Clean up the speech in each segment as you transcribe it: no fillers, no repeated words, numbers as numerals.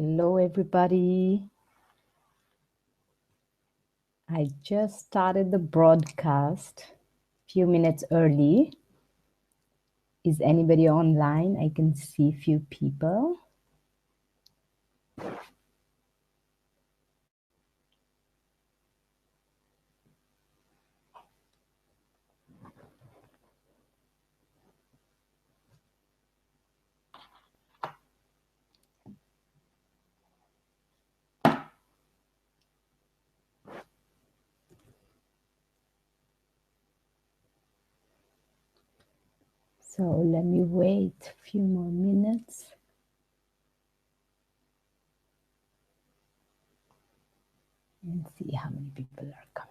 Hello, everybody. I just started the broadcast a few minutes early. Is anybody online? I can see a few people. So let me wait a few more minutes. And see how many people are coming.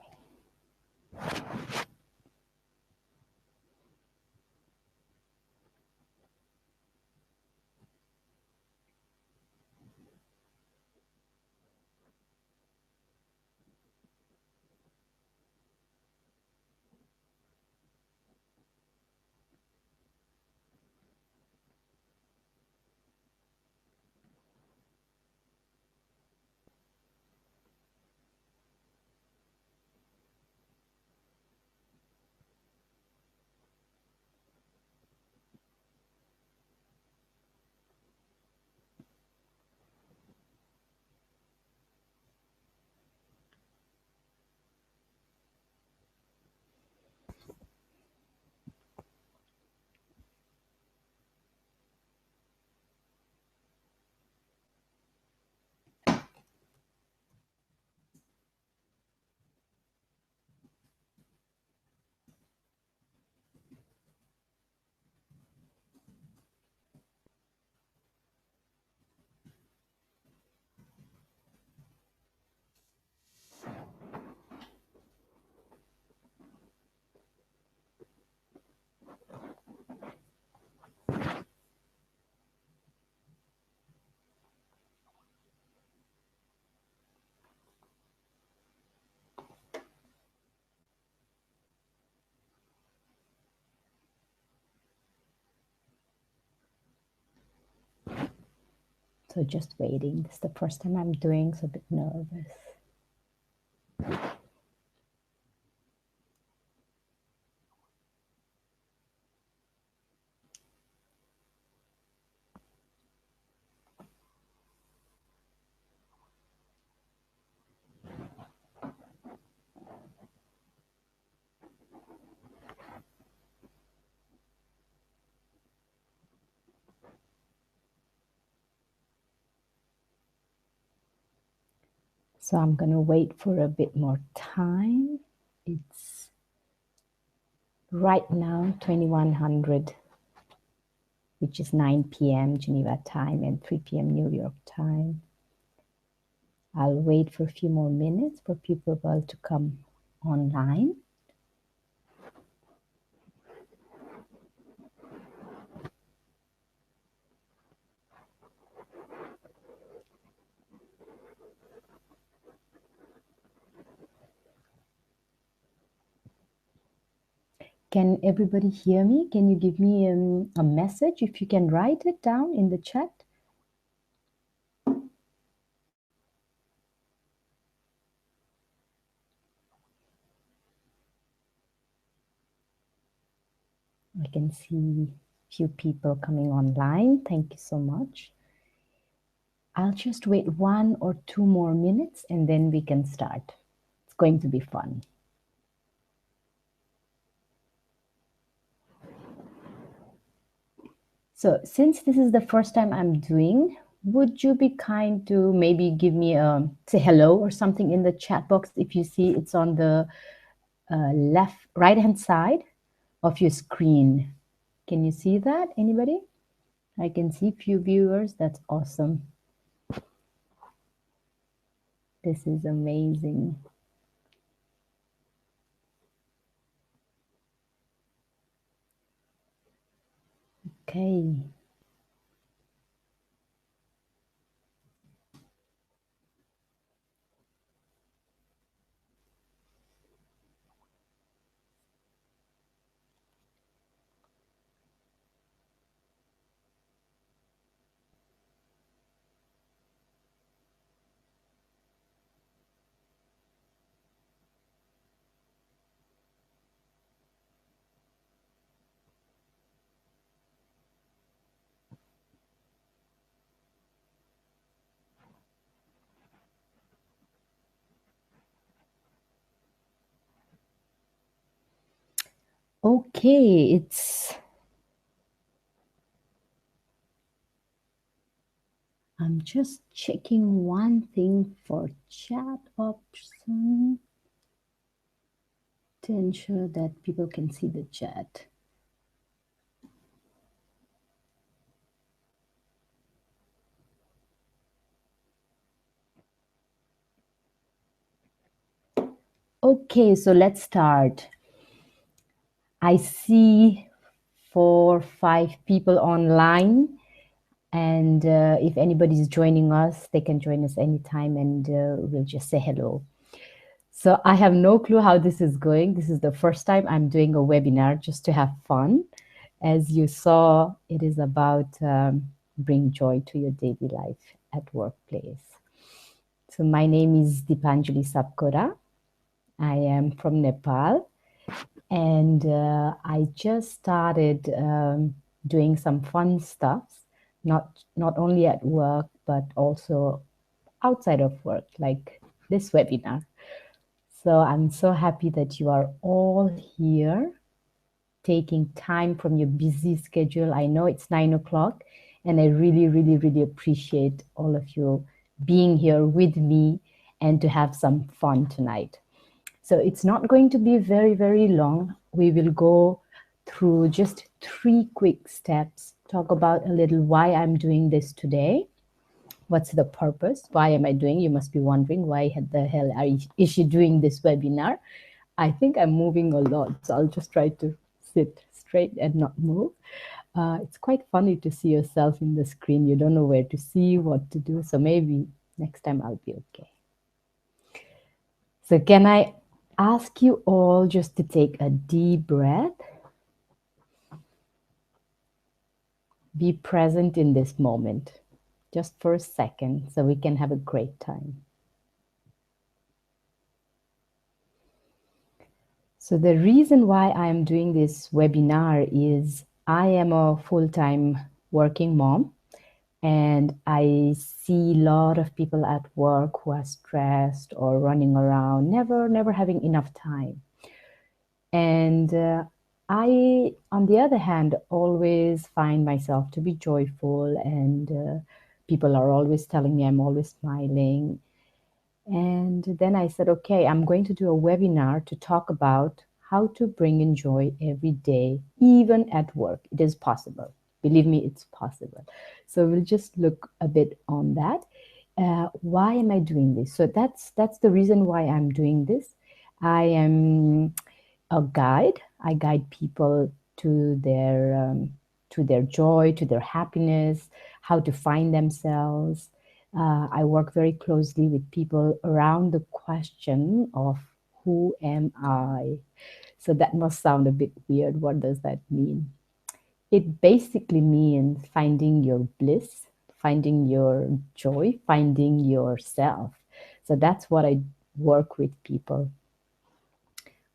So just waiting. This is the first time I'm doing, so a bit nervous. So I'm going to wait for a bit more time. It's right now 2100, which is 9 p.m. Geneva time and 3 p.m. New York time. I'll wait for a few more minutes for people to come online. Can everybody hear me? Can you give me a message if you can write it down in the chat? I can see a few people coming online. Thank you so much. I'll just wait 1 or 2 more minutes and then we can start. It's going to be fun. So since this is the first time I'm doing, would you be kind to maybe give me a say hello or something in the chat box if you see it's on the right-hand side of your screen? Can you see that? Anybody? I can see few viewers. That's awesome. This is amazing. Okay. Okay, I'm just checking one thing for chat option to ensure that people can see the chat. Okay, so let's start. I see 4, 5 people online, and if anybody's joining us, they can join us anytime, and we'll just say hello. So I have no clue how this is going. This is the first time I'm doing a webinar just to have fun. As you saw, it is about bring joy to your daily life at workplace. So my name is Dipanjali Sapkora. I am from Nepal, and I just started doing some fun stuff, not only at work but also outside of work, like this webinar. So I'm so happy that you are all here, taking time from your busy schedule. I know it's 9 o'clock, and I really, really, really appreciate all of you being here with me and to have some fun tonight. So it's not going to be very, very long. We will go through just 3 quick steps, talk about a little why I'm doing this today. What's the purpose? Why am I doing? You must be wondering why the hell is she doing this webinar? I think I'm moving a lot, so I'll just try to sit straight and not move. It's quite funny to see yourself in the screen. You don't know where to see, what to do. So maybe next time I'll be okay. So can I ask you all just to take a deep breath? Be present in this moment, just for a second, so we can have a great time. So the reason why I'm doing this webinar is I am a full-time working mom, and I see a lot of people at work who are stressed or running around, never having enough time. And I, on the other hand, always find myself to be joyful, and people are always telling me I'm always smiling. And then I said, okay, I'm going to do a webinar to talk about how to bring in joy every day, even at work. It is possible. Believe me, it's possible. So we'll just look a bit on that. Why am I doing this? So that's the reason why I'm doing this. I am a guide. I guide people to their joy, to their happiness, how to find themselves. I work very closely with people around the question of who am I? So that must sound a bit weird. What does that mean? It basically means finding your bliss, finding your joy, finding yourself. So that's what I work with people.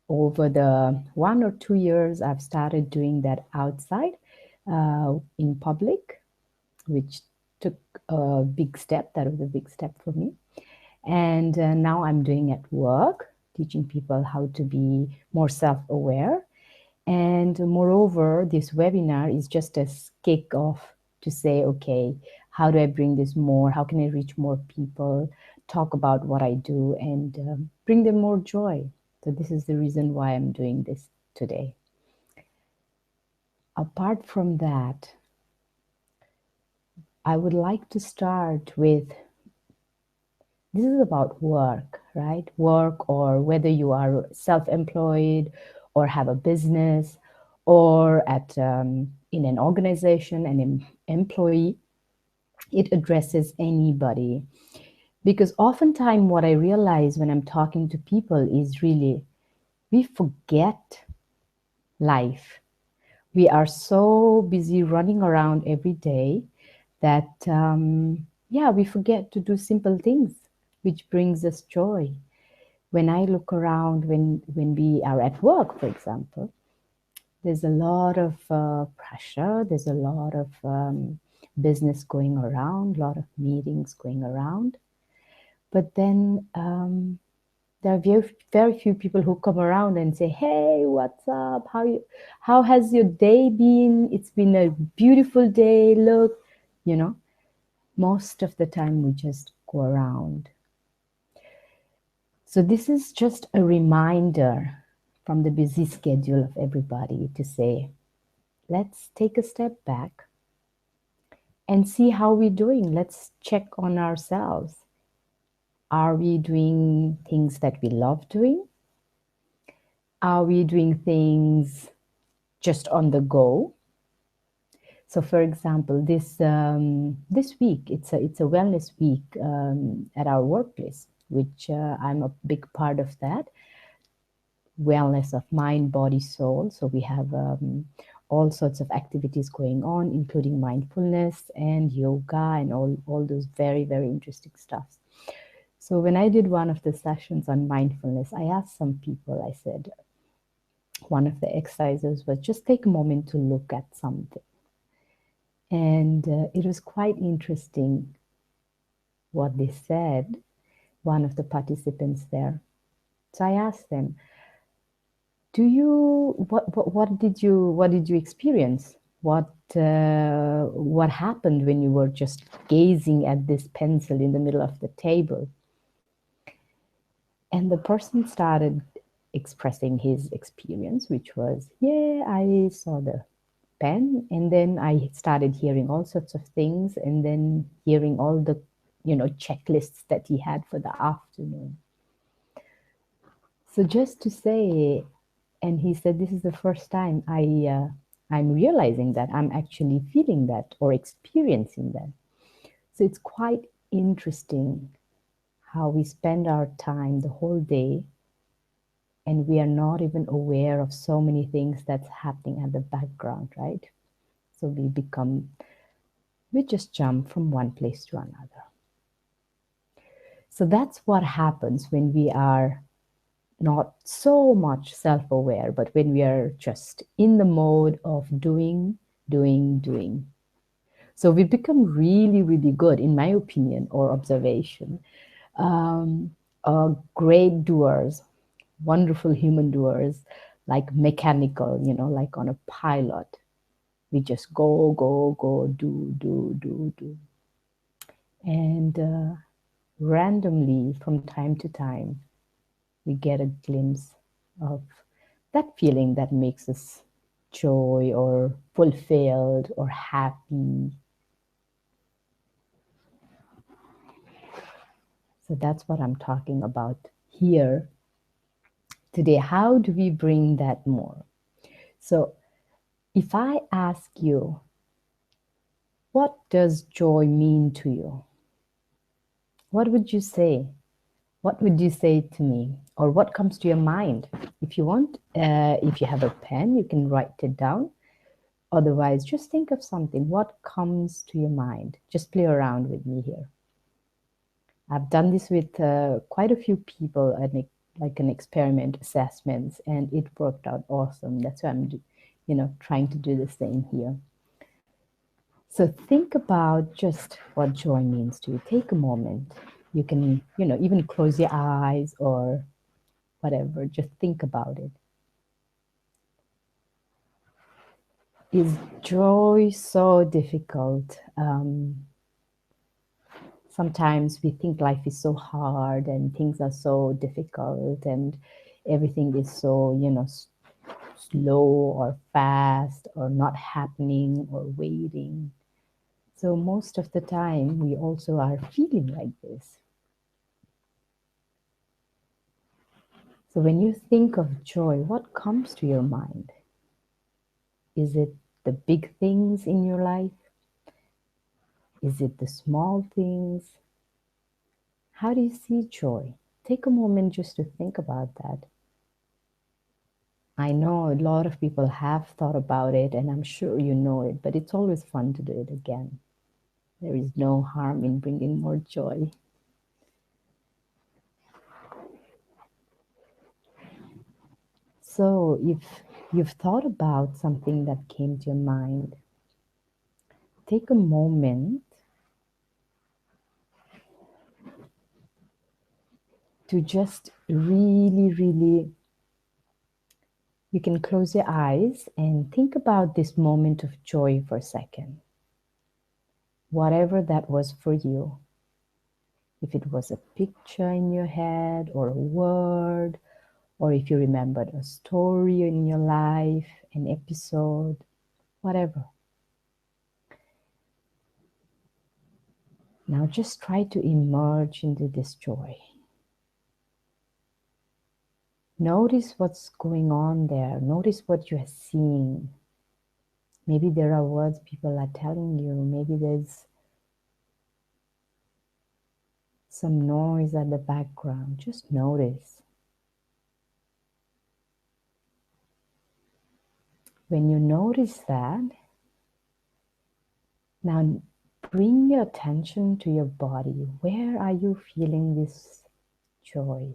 Over the 1 or 2 years, I've started doing that outside in public, which took a big step. That was a big step for me. And now I'm doing at work, teaching people how to be more self-aware. And moreover, this webinar is just a kickoff to say, okay, how do I bring this more? How can I reach more people? Talk about what I do and bring them more joy. So this is the reason why I'm doing this today. Apart from that, I would like to start with, this is about work, right? Work, or whether you are self-employed or have a business or in an organization, an employee, it addresses anybody. Because oftentimes what I realize when I'm talking to people is really, we forget life. We are so busy running around every day that, we forget to do simple things, which brings us joy. When I look around, when we are at work, for example, there's a lot of pressure, there's a lot of business going around, a lot of meetings going around. But then There are very few people who come around and say, "Hey, what's up? How has your day been? It's been a beautiful day. Look," you know. Most of the time, we just go around. So this is just a reminder from the busy schedule of everybody to say, let's take a step back and see how we're doing. Let's check on ourselves. Are we doing things that we love doing? Are we doing things just on the go? So, for example, this week it's a wellness week at our workplace, which I'm a big part of that. Wellness of mind, body, soul. So we have all sorts of activities going on, including mindfulness and yoga and all those very, very interesting stuff. So when I did one of the sessions on mindfulness, I asked some people, I said, one of the exercises was just take a moment to look at something. And it was quite interesting what they said, one of the participants there. So I asked them, what did you experience? What happened when you were just gazing at this pencil in the middle of the table? And the person started expressing his experience, which was, yeah, I saw the pen, and then I started hearing all sorts of things, and then hearing all the, checklists that he had for the afternoon. So just to say, and he said, this is the first time I'm realizing that I'm actually feeling that or experiencing that. So it's quite interesting how we spend our time the whole day and we are not even aware of so many things that's happening at the background, right? So we just jump from one place to another. So that's what happens when we are not so much self-aware, but when we are just in the mode of doing. So we become really, really good, in my opinion or observation, great doers, wonderful human doers, like mechanical, like on a pilot. We just go, do. And randomly, from time to time, we get a glimpse of that feeling that makes us joy or fulfilled or happy. So that's what I'm talking about here today. How do we bring that more? So if I ask you, what does joy mean to you? What would you say? What would you say to me? Or what comes to your mind? If you want, if you have a pen, you can write it down. Otherwise, just think of something. What comes to your mind? Just play around with me here. I've done this with quite a few people, like an experiment assessments, and it worked out awesome. That's why I'm, trying to do the same here. So think about just what joy means to you. Take a moment. You can, even close your eyes or whatever. Just think about it. Is joy so difficult? Sometimes we think life is so hard and things are so difficult and everything is so, slow or fast or not happening or waiting. So most of the time we also are feeling like this. So when you think of joy, what comes to your mind? Is it the big things in your life? Is it the small things? How do you see joy? Take a moment just to think about that. I know a lot of people have thought about it, and I'm sure you know it, but it's always fun to do it again. There is no harm in bringing more joy. So if you've thought about something that came to your mind, take a moment to just really, you can close your eyes and think about this moment of joy for a second. Whatever that was for you. If it was a picture in your head or a word, or if you remembered a story in your life, an episode, whatever. Now just try to emerge into this joy. Notice what's going on there. Notice what you are seeing. Maybe there are words people are telling you. Maybe there's some noise at the background. Just notice. When you notice that, now bring your attention to your body. Where are you feeling this joy?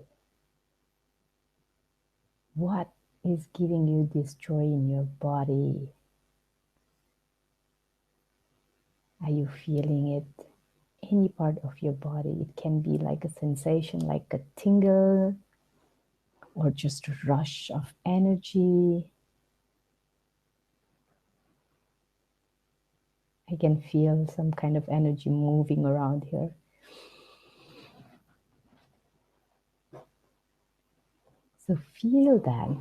What is giving you this joy in your body? Are you feeling it? Any part of your body. It can be like a sensation, like a tingle, or just a rush of energy. I can feel some kind of energy moving around here. So feel that.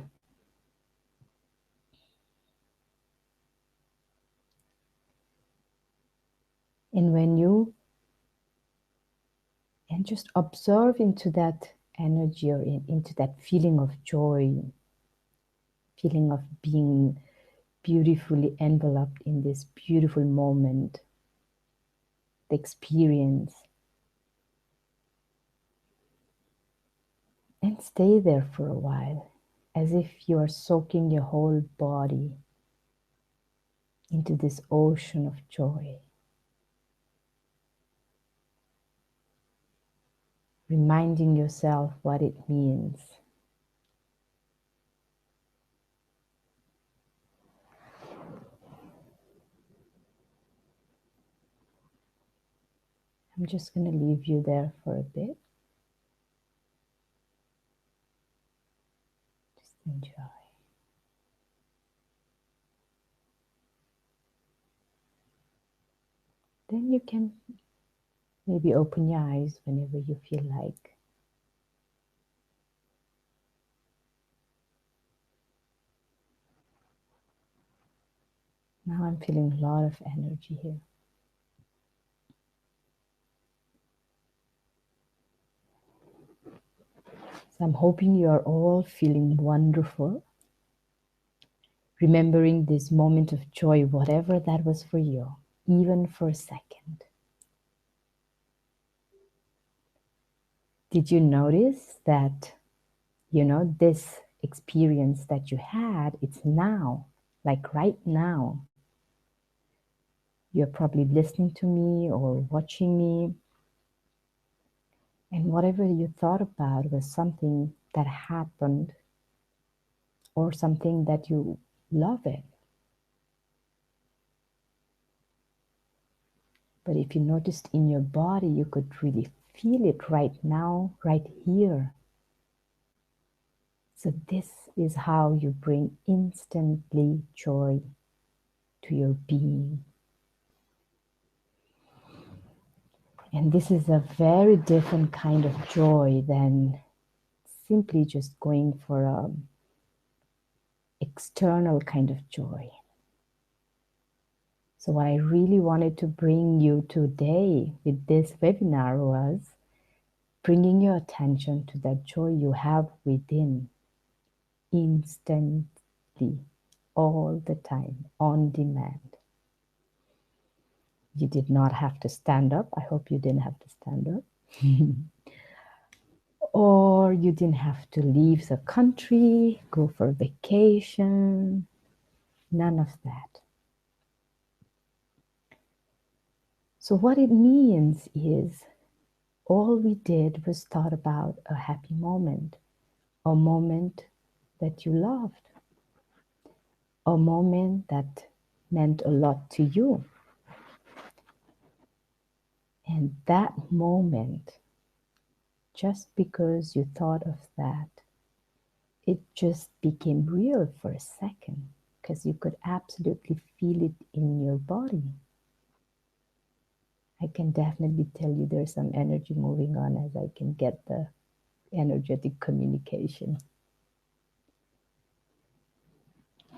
And and just observe into that energy or into that feeling of joy, feeling of being beautifully enveloped in this beautiful moment, the experience. And stay there for a while, as if you are soaking your whole body into this ocean of joy. Reminding yourself what it means. I'm just going to leave you there for a bit. Just enjoy. Then you can maybe open your eyes whenever you feel like. Now I'm feeling a lot of energy here. So I'm hoping you are all feeling wonderful. Remembering this moment of joy, whatever that was for you, even for a second. Did you notice that, this experience that you had, it's now, like right now. You're probably listening to me or watching me. And whatever you thought about was something that happened or something that you love it. But if you noticed in your body, you could really feel it right now, right here. So this is how you bring instantly joy to your being. And this is a very different kind of joy than simply just going for an external kind of joy. So what I really wanted to bring you today with this webinar was bringing your attention to that joy you have within instantly, all the time, on demand. You did not have to stand up. I hope you didn't have to stand up. Or you didn't have to leave the country, go for vacation. None of that. So what it means is all we did was thought about a happy moment, a moment that you loved, a moment that meant a lot to you. And that moment just because you thought of that, it just became real for a second because you could absolutely feel it in your body. I can definitely tell you there's some energy moving on as I can get the energetic communication.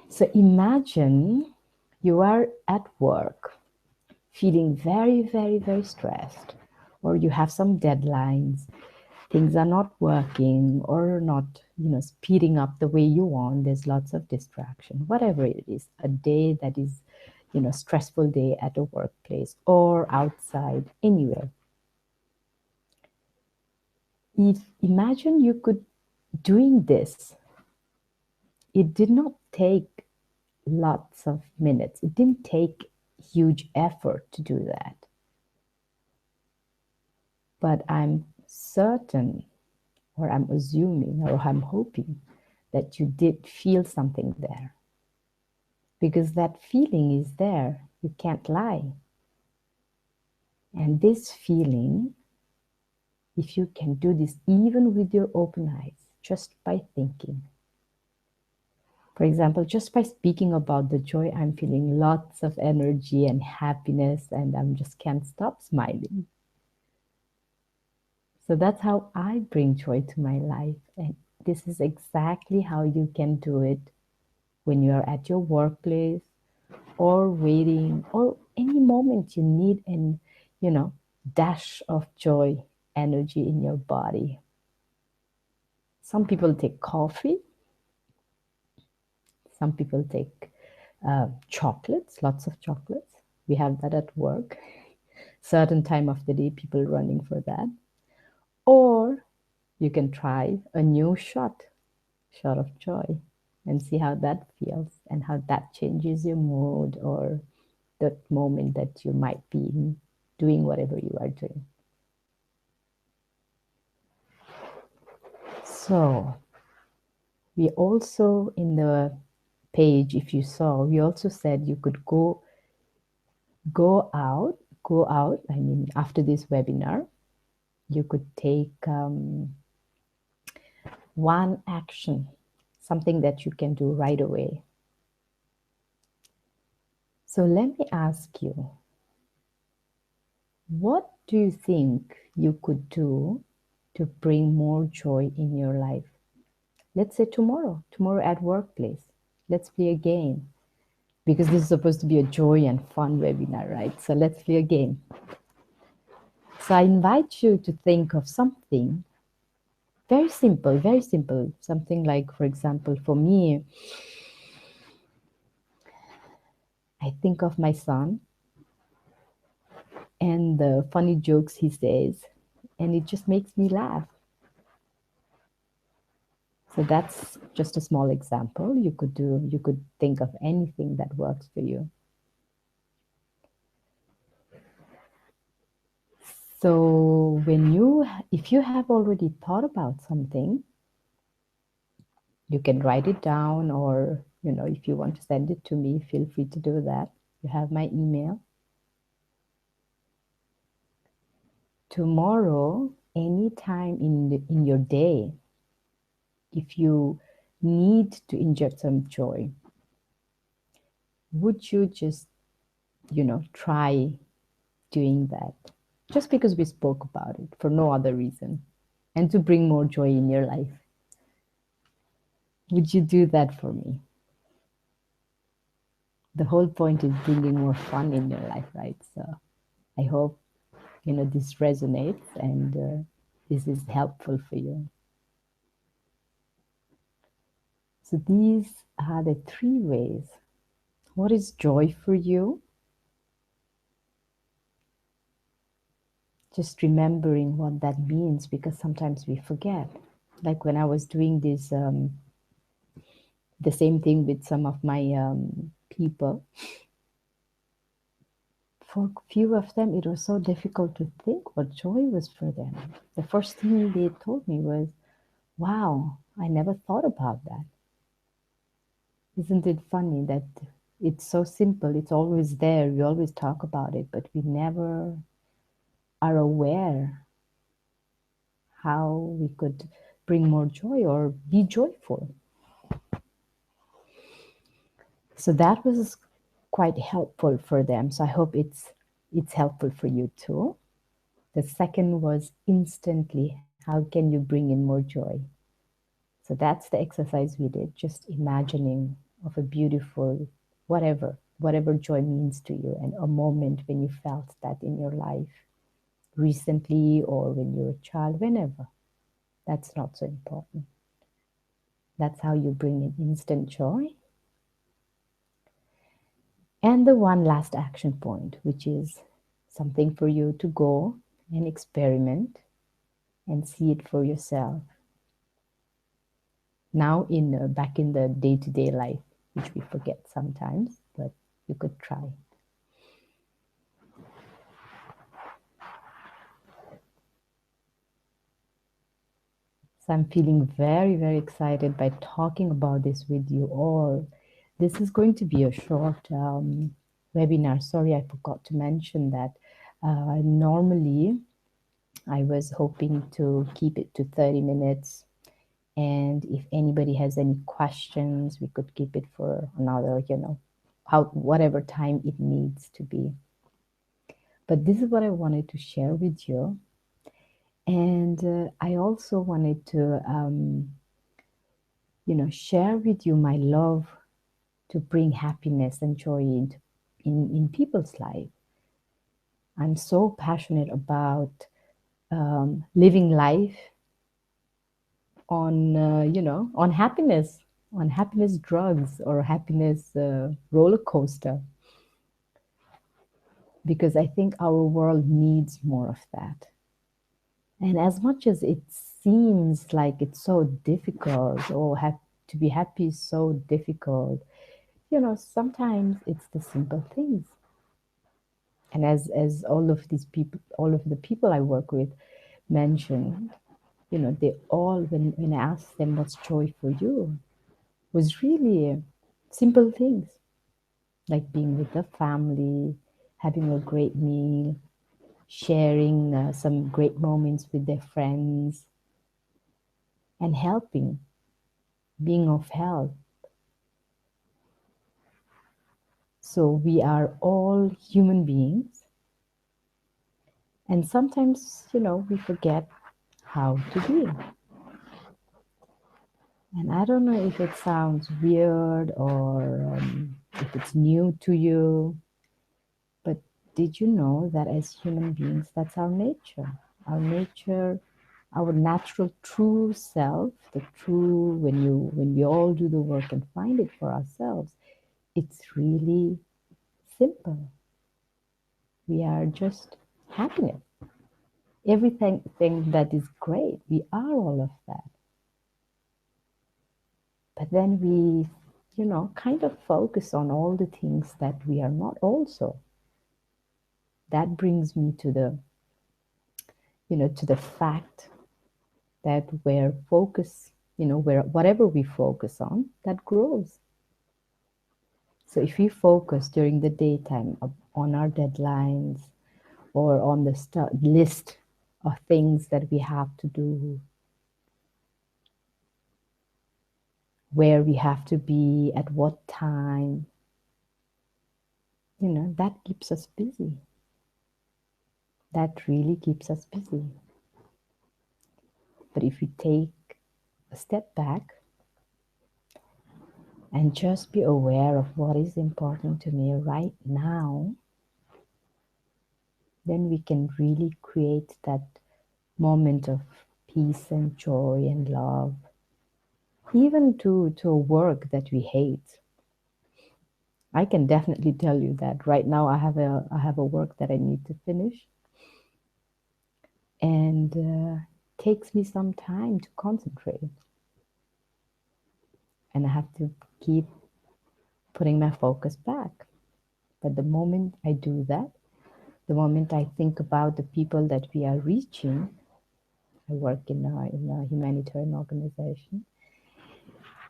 So imagine you are at work feeling very, very, very stressed, or you have some deadlines, things are not working or not, speeding up the way you want. There's lots of distraction, whatever it is, a day that is, stressful day at a workplace or outside, anywhere. If imagine you could doing this, it did not take lots of minutes. It didn't take huge effort to do that. But I'm certain, or I'm assuming, or I'm hoping that you did feel something there. Because that feeling is there. You can't lie. And this feeling, if you can do this even with your open eyes, just by thinking. For example, just by speaking about the joy, I'm feeling lots of energy and happiness, and I just can't stop smiling. So that's how I bring joy to my life. And this is exactly how you can do it when you're at your workplace or waiting or any moment you need an, dash of joy, energy in your body. Some people take coffee. Some people take chocolates, lots of chocolates. We have that at work. Certain time of the day, people running for that. Or you can try a new shot of joy, and see how that feels and how that changes your mood or that moment that you might be doing whatever you are doing. So we also, in the page, if you saw, we also said you could go out, I mean, after this webinar, you could take one action, something that you can do right away. So let me ask you, what do you think you could do to bring more joy in your life? Let's say tomorrow at workplace. Let's play a game, because this is supposed to be a joy and fun webinar, right? So let's play a game. So I invite you to think of something very simple, something like, for example, for me, I think of my son and the funny jokes he says, and it just makes me laugh. So that's just a small example. You could think of anything that works for you. So if you have already thought about something, you can write it down, or, if you want to send it to me, feel free to do that. You have my email. Tomorrow, anytime in your day, if you need to inject some joy, would you just, try doing that? Just because we spoke about it, for no other reason, and to bring more joy in your life. Would you do that for me? The whole point is bringing more fun in your life, right? So I hope, this resonates and this is helpful for you. So these are the 3 ways. What is joy for you? Just remembering what that means, because sometimes we forget. Like when I was doing this, the same thing with some of my people, for a few of them, it was so difficult to think what joy was for them. The first thing they told me was, wow, I never thought about that. Isn't it funny that it's so simple, it's always there, we always talk about it, but we never are aware how we could bring more joy or be joyful. So that was quite helpful for them. So I hope it's helpful for you too. The second was instantly, how can you bring in more joy? So that's the exercise we did, just imagining of a beautiful whatever joy means to you, and a moment when you felt that in your life recently or when you were a child, whenever. That's not so important. That's how you bring in instant joy. And the one last action point, which is something for you to go and experiment and see it for yourself. Now back in the day-to-day life, which we forget sometimes, but you could try. So I'm feeling very, very excited by talking about this with you all. This is going to be a short webinar. Sorry, I forgot to mention that. Normally, I was hoping to keep it to 30 minutes. And if anybody has any questions, we could keep it for another, whatever time it needs to be. But this is what I wanted to share with you. And I also wanted to, share with you my love to bring happiness and joy in people's life. I'm so passionate about living life on happiness drugs or happiness roller coaster, because I think our world needs more of that. And as much as it seems like it's so difficult, or to be happy is so difficult, sometimes it's the simple things. And as all of the people I work with mentioned, they all, when I asked them what's joy for you, was really simple things, like being with the family, having a great meal, sharing some great moments with their friends, and helping, being of help. So we are all human beings, and sometimes, we forget how to be. And I don't know if it sounds weird or if it's new to you, but did you know that as human beings, that's our nature? Our nature, our natural true self, the true, when we all do the work and find it for ourselves, it's really simple. We are just happiness. Everything that is great, we are all of that. But then we, kind of focus on all the things that we are not also. That brings me to the fact that where focus, where whatever we focus on, that grows. So if we focus during the daytime on our deadlines or on the list of things that we have to do, where we have to be at what time, that keeps us busy. That really keeps us busy. But if we take a step back and just be aware of what is important to me right now, then we can really create that moment of peace and joy and love, even to a work that we hate. I can definitely tell you that right now I have a work that I need to finish, and takes me some time to concentrate, and I have to keep putting my focus back. But the moment I do that, the moment I think about the people that we are reaching, I work in a humanitarian organization.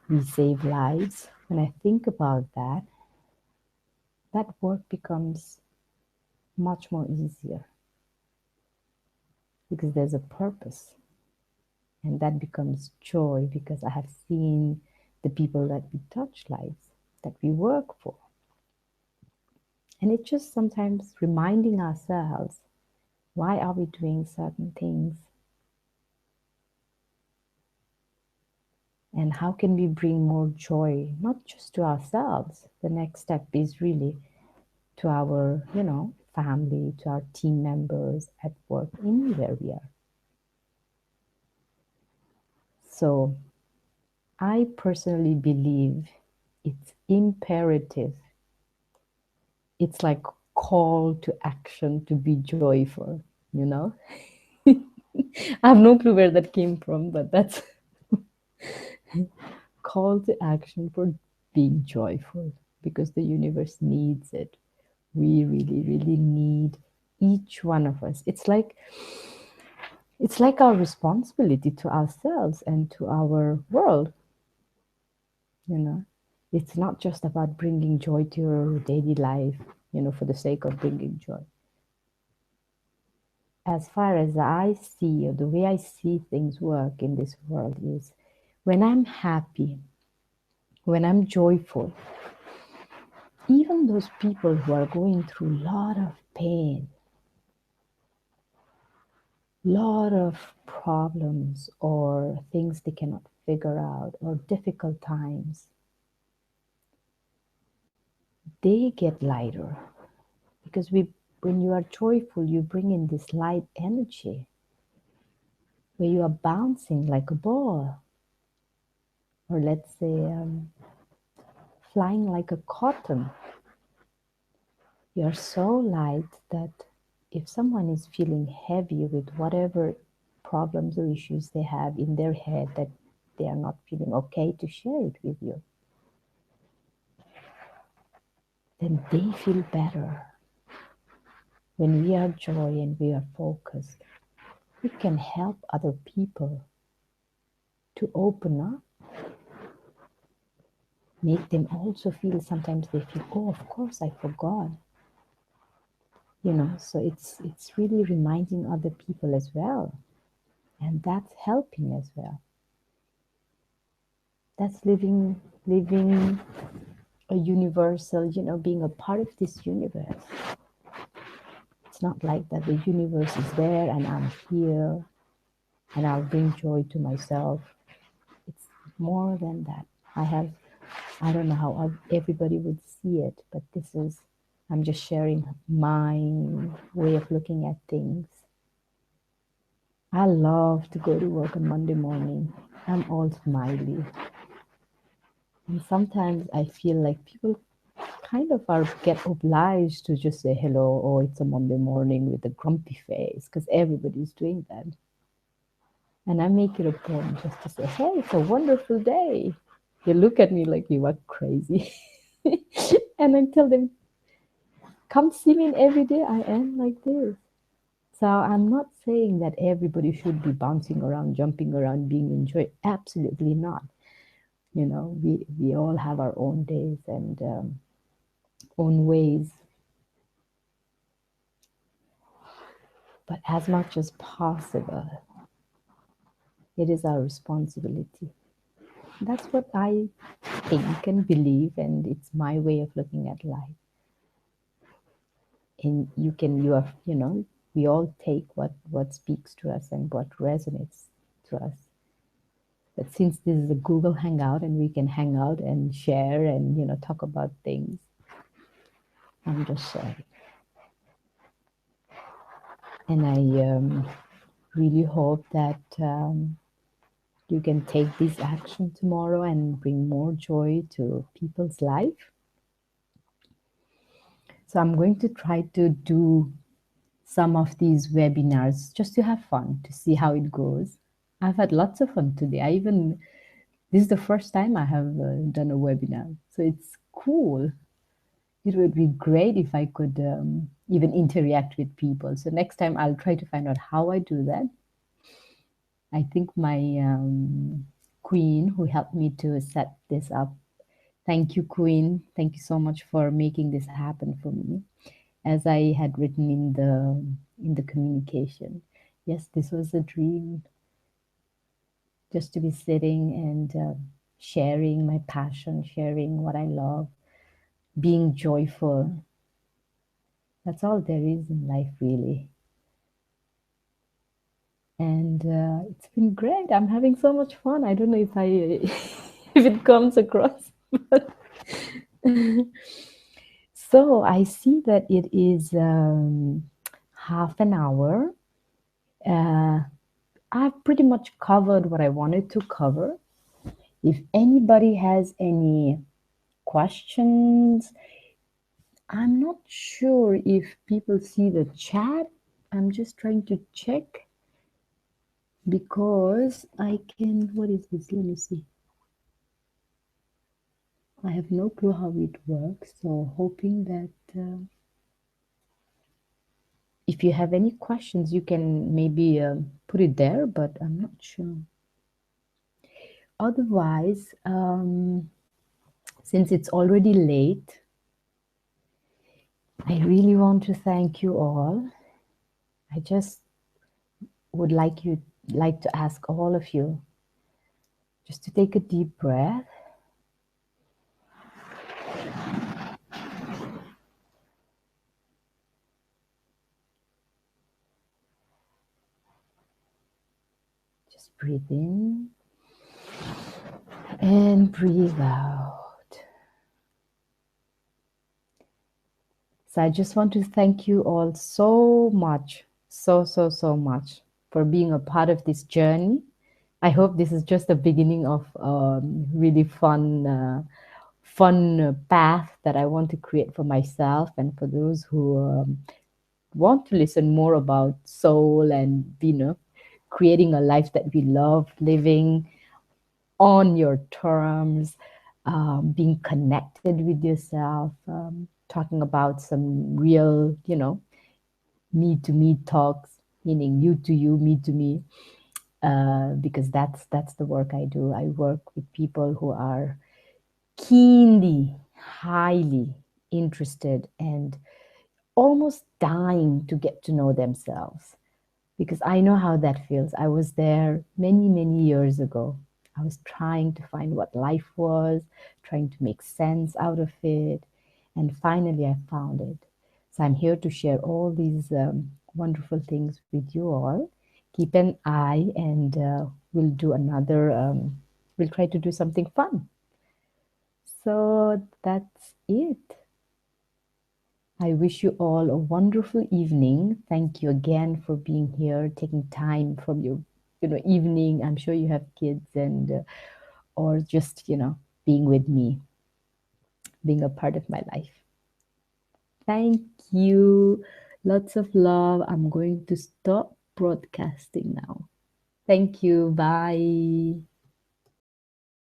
We save lives. When I think about that, that work becomes much more easier because there's a purpose. And that becomes joy because I have seen the people that we touch lives, that we work for. And it's just sometimes reminding ourselves, why are we doing certain things? And how can we bring more joy, not just to ourselves? The next step is really to our, family, to our team members at work, anywhere we are. So I personally believe it's imperative. It's like call to action to be joyful, you know? I have no clue where that came from, but that's call to action for being joyful because the universe needs it. We really, really need each one of us. It's like our responsibility to ourselves and to our world, you know. It's not just about bringing joy to your daily life, for the sake of bringing joy. As far as I see, or the way I see things work in this world is when I'm happy, when I'm joyful, even those people who are going through a lot of pain, lot of problems or things they cannot figure out or difficult times, they get lighter because when you are joyful, you bring in this light energy where you are bouncing like a ball, or let's say flying like a cotton. You're so light that if someone is feeling heavy with whatever problems or issues they have in their head that they are not feeling okay to share it with you, then they feel better. When we are joy and we are focused, we can help other people to open up, make them also feel, sometimes they feel, oh, of course I forgot. So it's really reminding other people as well. And that's helping as well. That's living a universal, being a part of this universe. It's not like that the universe is there and I'm here and I'll bring joy to myself. It's more than that. I don't know how everybody would see it, but I'm just sharing my way of looking at things. I love to go to work on Monday morning. I'm all smiley. And sometimes I feel like people kind of get obliged to just say hello, or it's a Monday morning with a grumpy face, because everybody's doing that. And I make it a point just to say, hey, it's a wonderful day. They look at me like you are crazy. And I tell them, come see me every day. I am like this. So I'm not saying that everybody should be bouncing around, jumping around, being enjoyed. Absolutely not. We all have our own days and own ways. But as much as possible, it is our responsibility. That's what I think and believe, and it's my way of looking at life. And we all take what speaks to us and what resonates to us. But since this is a Google Hangout and we can hang out and share and talk about things, I'm just sharing. And I really hope that you can take this action tomorrow and bring more joy to people's life. So I'm going to try to do some of these webinars just to have fun, to see how it goes. I've had lots of fun today. This is the first time I have done a webinar. So it's cool. It would be great if I could even interact with people. So next time I'll try to find out how I do that. I think my queen who helped me to set this up. Thank you, Queen. Thank you so much for making this happen for me. As I had written in the communication, yes, this was a dream. just to be sitting and sharing my passion, sharing what I love, being joyful. That's all there is in life, really. And it's been great. I'm having so much fun. I don't know if I if it comes across. But so I see that it is half an hour. Uh, I've pretty much covered what I wanted to cover. If anybody has any questions, I'm not sure if people see the chat. I'm just trying to check because I can. What is this? Let me see. I have no clue how it works. So, hoping that if you have any questions, you can maybe put it there, but I'm not sure. Otherwise, since it's already late, I really want to thank you all. I just would like to ask all of you just to take a deep breath. Just breathe in and breathe out. So I just want to thank you all so much, so much for being a part of this journey. I hope this is just the beginning of really fun path that I want to create for myself and for those who want to listen more about soul and creating a life that we love, living on your terms, being connected with yourself, talking about some real, me to me talks, meaning you to you, me to me, because that's the work I do. I work with people who are keenly, highly interested and almost dying to get to know themselves because I know how that feels. I was there many, many years ago. I was trying to find what life was, trying to make sense out of it, and finally I found it. So I'm here to share all these wonderful things with you all. Keep an eye, and we'll do another, we'll try to do something fun. So that's it. I wish you all a wonderful evening. Thank you again for being here, taking time from your, evening. I'm sure you have kids and, or just, being with me, being a part of my life. Thank you. Lots of love. I'm going to stop broadcasting now. Thank you. Bye.